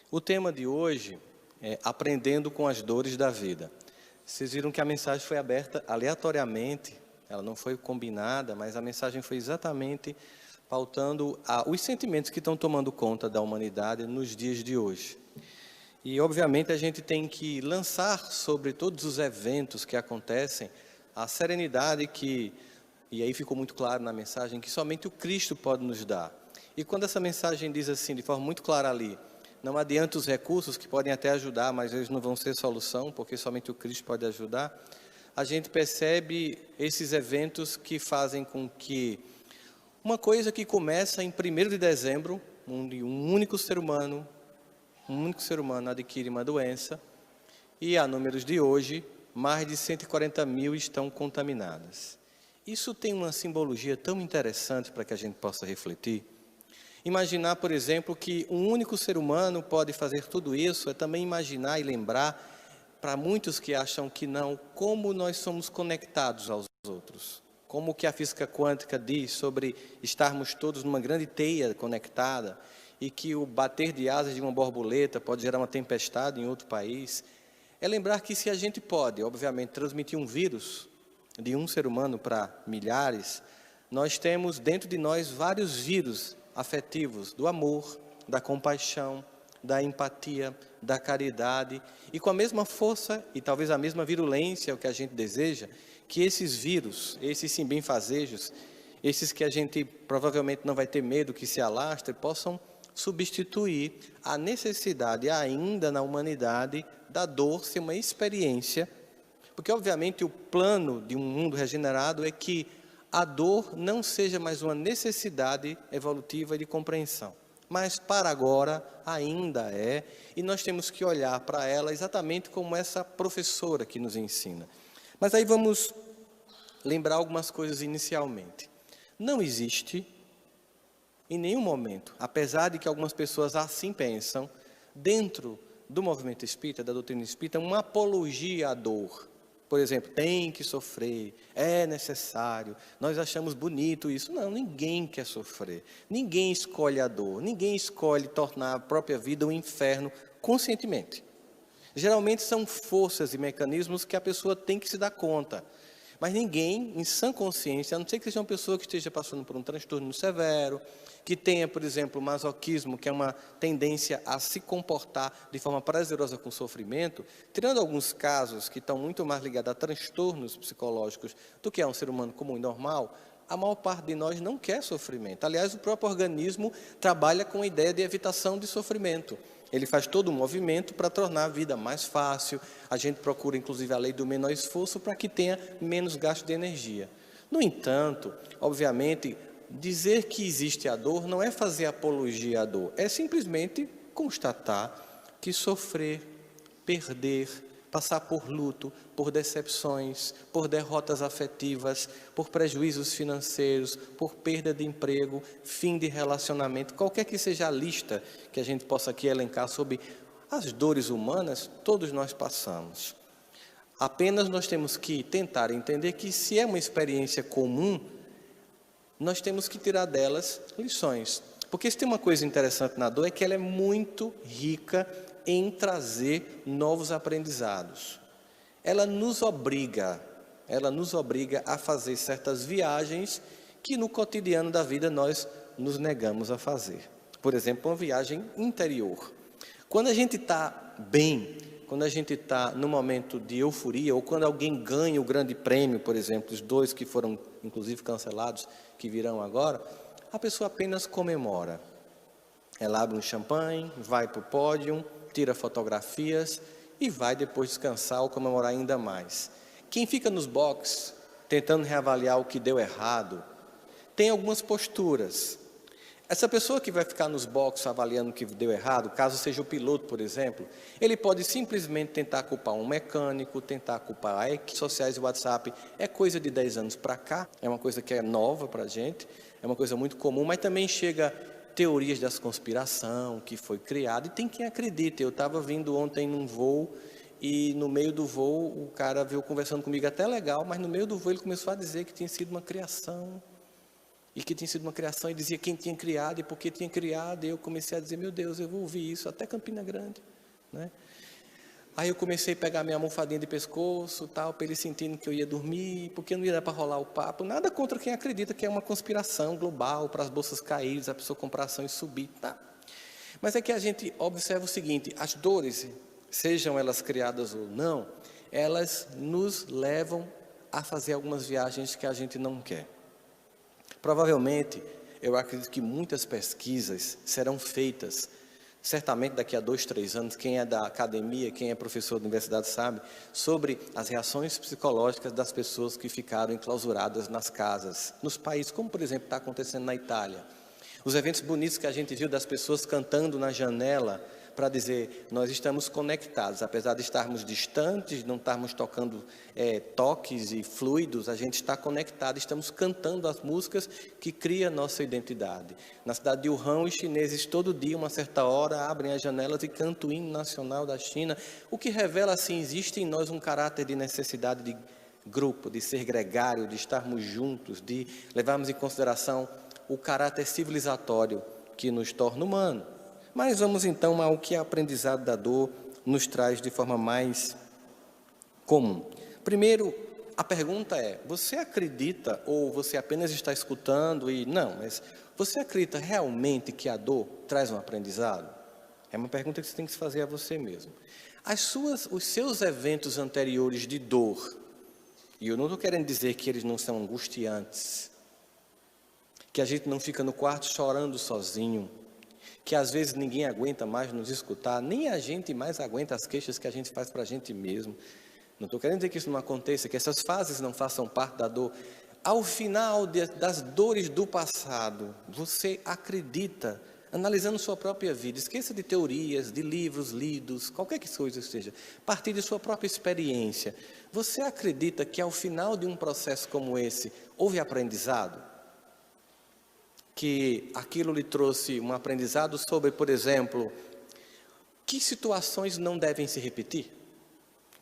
O tema de hoje é Aprendendo com as Dores da Vida. Vocês viram que a mensagem foi aberta aleatoriamente, ela não foi combinada, mas a mensagem foi exatamente pautando os sentimentos que estão tomando conta da humanidade nos dias de hoje. E, obviamente, a gente tem que lançar sobre todos os eventos que acontecem a serenidade e aí ficou muito claro na mensagem, que somente o Cristo pode nos dar. E quando essa mensagem diz assim, de forma muito clara ali, não adianta os recursos que podem até ajudar, mas eles não vão ser solução, porque somente o Cristo pode ajudar, a gente percebe esses eventos que fazem com que uma coisa que começa em 1º de dezembro, onde um único ser humano adquire uma doença, e a números de hoje, mais de 140 mil estão contaminadas. Isso tem uma simbologia tão interessante para que a gente possa refletir. Imaginar, por exemplo, que um único ser humano pode fazer tudo isso, é também imaginar e lembrar, para muitos que acham que não, como nós somos conectados aos outros. Como que a física quântica diz sobre estarmos todos numa grande teia conectada e que o bater de asas de uma borboleta pode gerar uma tempestade em outro país. É lembrar que se a gente pode, obviamente, transmitir um vírus de um ser humano para milhares, nós temos dentro de nós vários vírus afetivos, do amor, da compaixão, da empatia, da caridade, e com a mesma força e talvez a mesma virulência, o que a gente deseja, que esses vírus, esses sim benfazejos, esses que a gente provavelmente não vai ter medo que se alastre, possam substituir a necessidade ainda na humanidade da dor ser uma experiência, porque obviamente o plano de um mundo regenerado é que a dor não seja mais uma necessidade evolutiva de compreensão, mas para agora ainda é, e nós temos que olhar para ela exatamente como essa professora que nos ensina. Mas aí vamos lembrar algumas coisas inicialmente. Não existe, em nenhum momento, apesar de que algumas pessoas assim pensam, dentro do movimento espírita, da doutrina espírita, uma apologia à dor. Por exemplo, tem que sofrer, é necessário, nós achamos bonito isso. Não, ninguém quer sofrer, ninguém escolhe a dor, ninguém escolhe tornar a própria vida um inferno conscientemente. Geralmente são forças e mecanismos que a pessoa tem que se dar conta. Mas ninguém, em sã consciência, a não ser que seja uma pessoa que esteja passando por um transtorno severo, que tenha, por exemplo, masoquismo, que é uma tendência a se comportar de forma prazerosa com sofrimento, tirando alguns casos que estão muito mais ligados a transtornos psicológicos do que a um ser humano comum e normal, a maior parte de nós não quer sofrimento. Aliás, o próprio organismo trabalha com a ideia de evitação de sofrimento. Ele faz todo um movimento para tornar a vida mais fácil. A gente procura, inclusive, a lei do menor esforço para que tenha menos gasto de energia. No entanto, obviamente, dizer que existe a dor não é fazer apologia à dor. É simplesmente constatar que sofrer, perder, passar por luto, por decepções, por derrotas afetivas, por prejuízos financeiros, por perda de emprego, fim de relacionamento, qualquer que seja a lista que a gente possa aqui elencar sobre as dores humanas, todos nós passamos. Apenas nós temos que tentar entender que se é uma experiência comum, nós temos que tirar delas lições. Porque se tem uma coisa interessante na dor é que ela é muito rica em trazer novos aprendizados. Ela nos obriga a fazer certas viagens que no cotidiano da vida nós nos negamos a fazer. Por exemplo, uma viagem interior. Quando a gente está bem, quando a gente está num momento de euforia, ou quando alguém ganha o grande prêmio, por exemplo, os 2 que foram inclusive cancelados, que virão agora, a pessoa apenas comemora. Ela abre um champanhe, vai para o pódio, tira fotografias e vai depois descansar ou comemorar ainda mais. Quem fica nos boxes, tentando reavaliar o que deu errado, tem algumas posturas. Essa pessoa que vai ficar nos boxes avaliando o que deu errado, caso seja o piloto, por exemplo, ele pode simplesmente tentar culpar um mecânico, tentar culpar as redes sociais e o WhatsApp. É coisa de 10 anos para cá, é uma coisa que é nova para a gente, é uma coisa muito comum, mas também chega teorias da conspiração que foi criada, e tem quem acredita. Eu estava vindo ontem num voo, e no meio do voo o cara veio conversando comigo até legal, mas no meio do voo ele começou a dizer que tinha sido uma criação. e que tinha sido uma criação, e dizia quem tinha criado e por que tinha criado, e eu comecei a dizer, meu Deus, eu vou ouvir isso até Campina Grande, né? Aí eu comecei a pegar minha almofadinha de pescoço, tal, para ele sentindo que eu ia dormir, porque não ia dar para rolar o papo, nada contra quem acredita que é uma conspiração global para as bolsas caírem, a pessoa comprar ação e subir, tá? Mas é que a gente observa o seguinte, as dores, sejam elas criadas ou não, elas nos levam a fazer algumas viagens que a gente não quer. Provavelmente, eu acredito que muitas pesquisas serão feitas, certamente daqui a 2, 3 anos, quem é da academia, quem é professor da universidade sabe, sobre as reações psicológicas das pessoas que ficaram enclausuradas nas casas, nos países, como por exemplo está acontecendo na Itália. Os eventos bonitos que a gente viu das pessoas cantando na janela para dizer, nós estamos conectados, apesar de estarmos distantes, não estarmos tocando toques e fluidos, a gente está conectado, estamos cantando as músicas que criam nossa identidade. Na cidade de Wuhan, os chineses todo dia, uma certa hora, abrem as janelas e cantam o hino nacional da China, o que revela assim, existe em nós um caráter de necessidade de grupo, de ser gregário, de estarmos juntos, de levarmos em consideração o caráter civilizatório que nos torna humano. Mas vamos então ao que a aprendizado da dor nos traz de forma mais comum. Primeiro, a pergunta é, você acredita ou você apenas está escutando e não, mas você acredita realmente que a dor traz um aprendizado? É uma pergunta que você tem que se fazer a você mesmo. Os seus eventos anteriores de dor, e eu não estou querendo dizer que eles não são angustiantes, que a gente não fica no quarto chorando sozinho, que às vezes ninguém aguenta mais nos escutar, nem a gente mais aguenta as queixas que a gente faz para a gente mesmo. Não estou querendo dizer que isso não aconteça, que essas fases não façam parte da dor. Ao final das dores do passado, você acredita, analisando sua própria vida, esqueça de teorias, de livros lidos, qualquer que coisa seja, a partir de sua própria experiência, você acredita que ao final de um processo como esse, houve aprendizado? Que aquilo lhe trouxe um aprendizado sobre, por exemplo, que situações não devem se repetir?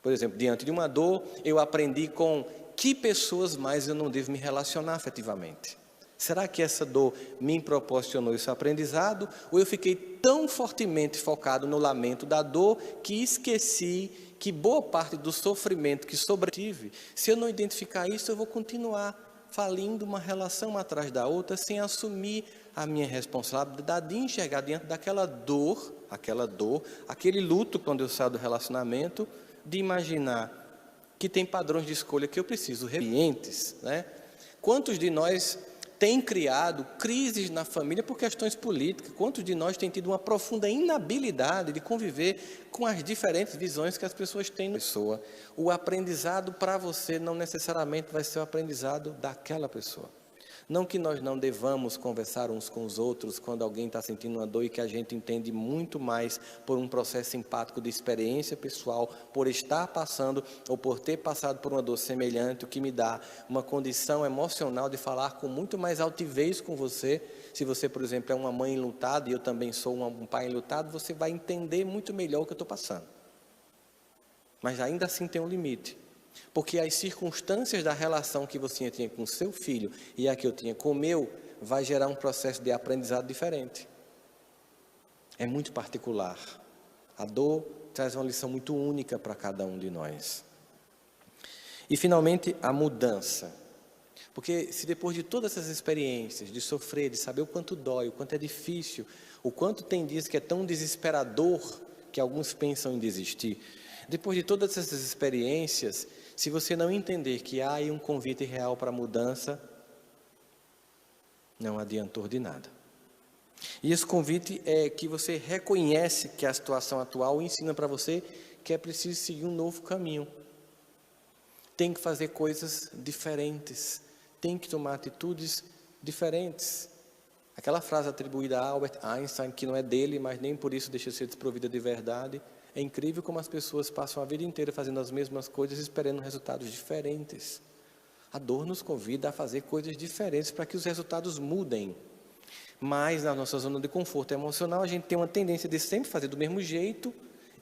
Por exemplo, diante de uma dor, eu aprendi com que pessoas mais eu não devo me relacionar afetivamente. Será que essa dor me proporcionou esse aprendizado? Ou eu fiquei tão fortemente focado no lamento da dor que esqueci que boa parte do sofrimento que sobretive, se eu não identificar isso, eu vou continuar falindo uma relação atrás da outra, sem assumir a minha responsabilidade de enxergar diante daquela dor, aquele luto quando eu saio do relacionamento, de imaginar que tem padrões de escolha que eu preciso reverentes, né? Quantos de nós têm criado crises na família por questões políticas? Quantos de nós têm tido uma profunda inabilidade de conviver com as diferentes visões que as pessoas têm na pessoa? O aprendizado para você não necessariamente vai ser o aprendizado daquela pessoa. Não que nós não devamos conversar uns com os outros quando alguém está sentindo uma dor e que a gente entende muito mais por um processo empático de experiência pessoal, por estar passando ou por ter passado por uma dor semelhante, o que me dá uma condição emocional de falar com muito mais altivez com você. Se você, por exemplo, é uma mãe enlutada e eu também sou um pai enlutado, você vai entender muito melhor o que eu estou passando. Mas ainda assim tem um limite. Porque as circunstâncias da relação que você tinha com seu filho e a que eu tinha com o meu, vai gerar um processo de aprendizado diferente. É muito particular. A dor traz uma lição muito única para cada um de nós. E finalmente, a mudança. Porque se depois de todas essas experiências, de sofrer, de saber o quanto dói, o quanto é difícil, o quanto tem dias que é tão desesperador que alguns pensam em desistir, depois de todas essas experiências, se você não entender que há aí um convite real para a mudança, não adiantou de nada. E esse convite é que você reconhece que a situação atual ensina para você que é preciso seguir um novo caminho. Tem que fazer coisas diferentes, tem que tomar atitudes diferentes. Aquela frase atribuída a Albert Einstein, que não é dele, mas nem por isso deixa de ser desprovida de verdade. É incrível como as pessoas passam a vida inteira fazendo as mesmas coisas, esperando resultados diferentes. A dor nos convida a fazer coisas diferentes para que os resultados mudem. Mas na nossa zona de conforto emocional, a gente tem uma tendência de sempre fazer do mesmo jeito,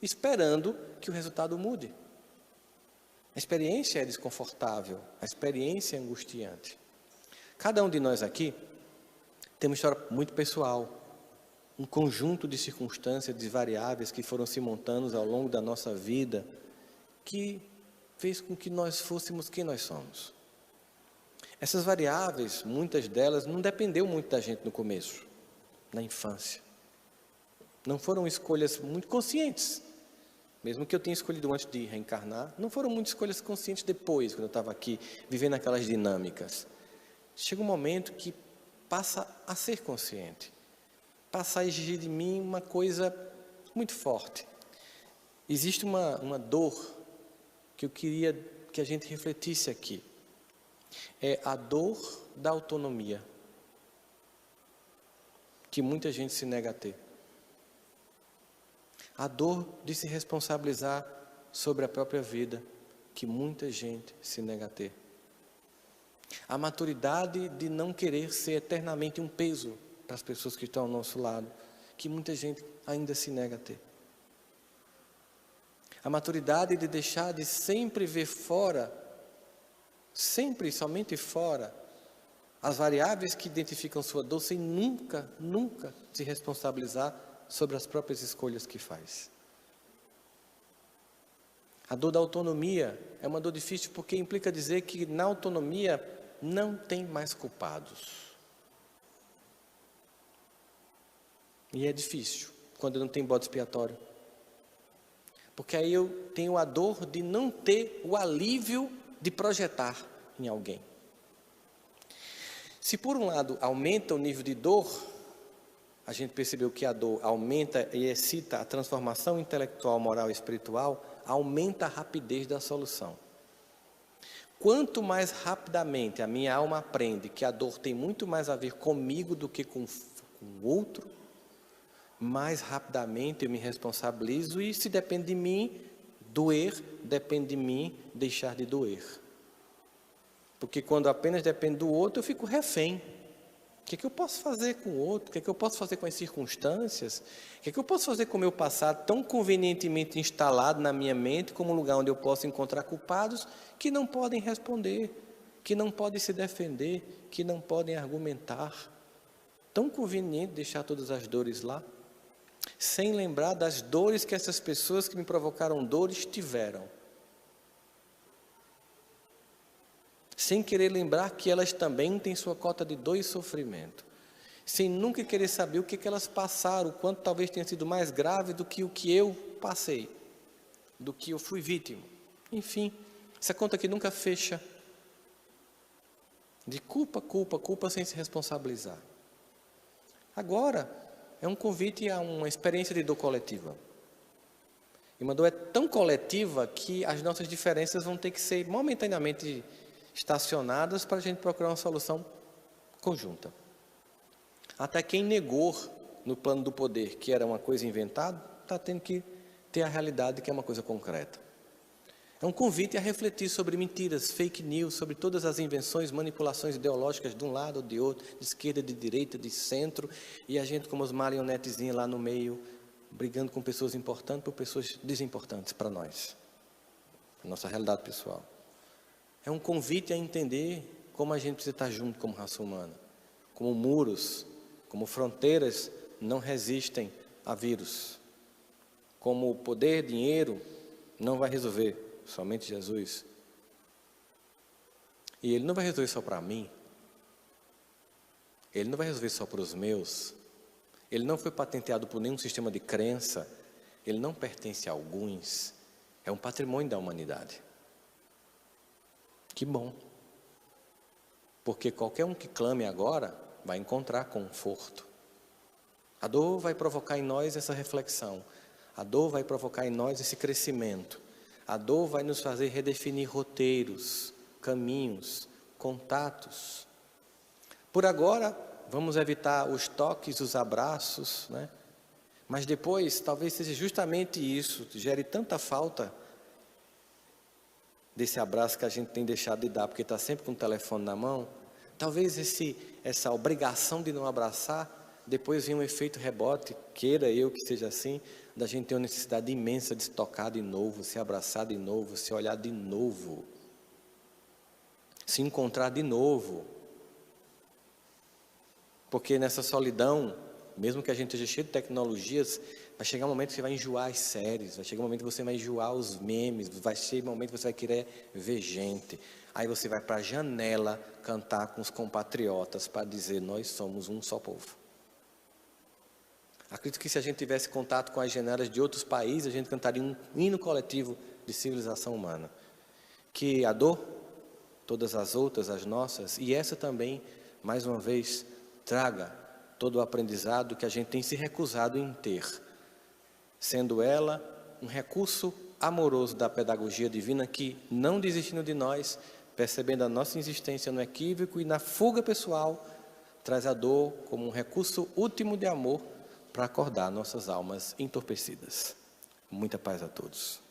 esperando que o resultado mude. A experiência é desconfortável, a experiência é angustiante. Cada um de nós aqui Tem uma história muito pessoal, um conjunto de circunstâncias, de variáveis que foram se montando ao longo da nossa vida, que fez com que nós fôssemos quem nós somos. Essas variáveis, muitas delas, não dependeu muito da gente no começo, na infância. Não foram escolhas muito conscientes. Mesmo que eu tenha escolhido antes de reencarnar, não foram muitas escolhas conscientes depois, quando eu estava aqui, vivendo aquelas dinâmicas. Chega um momento que passa a ser consciente. Passa a exigir de mim uma coisa muito forte. Existe uma dor que eu queria que a gente refletisse aqui. É a dor da autonomia, que muita gente se nega a ter. A dor de se responsabilizar sobre a própria vida, que muita gente se nega a ter. A maturidade de não querer ser eternamente um peso para as pessoas que estão ao nosso lado, que muita gente ainda se nega a ter. A maturidade de deixar de sempre ver fora, sempre e somente fora, as variáveis que identificam sua dor, sem nunca se responsabilizar sobre as próprias escolhas que faz. A dor da autonomia é uma dor difícil porque implica dizer que na autonomia não tem mais culpados. E é difícil quando não tem bode expiatório. Porque aí eu tenho a dor de não ter o alívio de projetar em alguém. Se por um lado aumenta o nível de dor, a gente percebeu que a dor aumenta e excita a transformação intelectual, moral e espiritual, aumenta a rapidez da solução. Quanto mais rapidamente a minha alma aprende que a dor tem muito mais a ver comigo do que com o outro, mais rapidamente eu me responsabilizo e, se depende de mim, doer, depende de mim deixar de doer. Porque quando apenas depende do outro, eu fico refém. O que eu posso fazer com o outro? O que eu posso fazer com as circunstâncias? O que eu posso fazer com o meu passado tão convenientemente instalado na minha mente como um lugar onde eu posso encontrar culpados que não podem responder, que não podem se defender, que não podem argumentar? Tão conveniente deixar todas as dores lá, sem lembrar das dores que essas pessoas que me provocaram dores tiveram. Sem querer lembrar que elas também têm sua cota de dor e sofrimento. Sem nunca querer saber o que elas passaram, o quanto talvez tenha sido mais grave do que o que eu passei, do que eu fui vítima. Enfim, essa conta aqui nunca fecha. De culpa sem se responsabilizar. Agora, é um convite a uma experiência de dor coletiva. E uma dor é tão coletiva que as nossas diferenças vão ter que ser momentaneamente estacionadas para a gente procurar uma solução conjunta. Até quem negou no plano do poder que era uma coisa inventada, está tendo que ter a realidade que é uma coisa concreta. É um convite a refletir sobre mentiras, fake news, sobre todas as invenções, manipulações ideológicas de um lado ou de outro, de esquerda, de direita, de centro, e a gente como as marionetezinhas lá no meio, brigando com pessoas importantes por pessoas desimportantes para nós, a nossa realidade pessoal. É um convite a entender como a gente precisa estar junto como raça humana. Como muros, como fronteiras não resistem a vírus. Como o poder, dinheiro, não vai resolver, somente Jesus. E Ele não vai resolver só para mim. Ele não vai resolver só para os meus. Ele não foi patenteado por nenhum sistema de crença. Ele não pertence a alguns. É um patrimônio da humanidade. Que bom, porque qualquer um que clame agora vai encontrar conforto. A dor vai provocar em nós essa reflexão, a dor vai provocar em nós esse crescimento, a dor vai nos fazer redefinir roteiros, caminhos, contatos. Por agora, vamos evitar os toques, os abraços, né? Mas depois, talvez seja justamente isso, gere tanta falta desse abraço que a gente tem deixado de dar, porque está sempre com o telefone na mão. Talvez essa obrigação de não abraçar, depois venha um efeito rebote, queira eu que seja assim, da gente ter uma necessidade imensa de se tocar de novo, se abraçar de novo, se olhar de novo, se encontrar de novo. Porque nessa solidão, mesmo que a gente esteja cheio de tecnologias, vai chegar um momento que você vai enjoar as séries, vai chegar um momento que você vai enjoar os memes, vai chegar um momento que você vai querer ver gente. Aí você vai para a janela cantar com os compatriotas para dizer: nós somos um só povo. Acredito que se a gente tivesse contato com as janelas de outros países, a gente cantaria um hino coletivo de civilização humana. Que a dor, todas as outras, as nossas, e essa também, mais uma vez, traga todo o aprendizado que a gente tem se recusado em ter, sendo ela um recurso amoroso da pedagogia divina que, não desistindo de nós, percebendo a nossa insistência no equívoco e na fuga pessoal, traz a dor como um recurso último de amor para acordar nossas almas entorpecidas. Muita paz a todos.